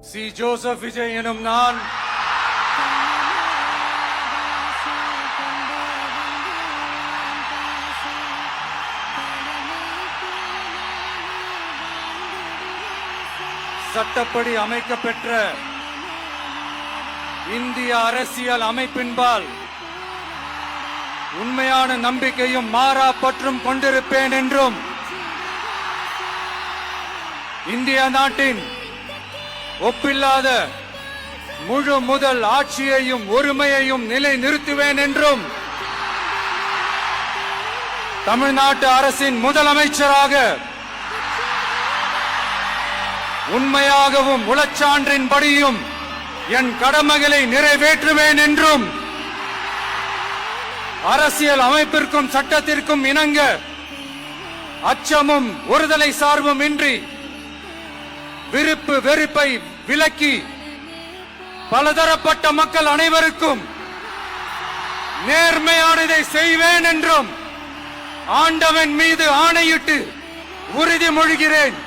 C Joseph Vijay எனும் நான் சட்டப்படி அமைக்கப்பெற்ற இந்திய அரசியல் அமைப்பின்பால் உண்மையான நம்பிக்கையும் மாறா பற்றும் கொண்டிருப்பேன் என்றும் இந்திய நாட்டின் ஒப்பில்லாத முழு முதல் ஆட்சியையும் ஒருமையையும் நிலை நிறுத்துவேன் என்றும் தமிழ்நாட்டு அரசின் முதலமைச்சராக உண்மையாகவும் உளச்சான்றின்படியும் என் கடமைகளை நிறைவேற்றுவேன் என்றும் அரசியல் அமைப்பிற்கும் சட்டத்திற்கும் இணங்க அச்சமும் ஒருதலை சார்பும் இன்றி விருப்பு வெறுப்பை விலக்கி பலதரப்பட்ட மக்கள் அனைவருக்கும் நேர்மையானதை செய்வேன் என்றும் ஆண்டவன் மீது ஆணையிட்டு உறுதிமொழிகிறேன்.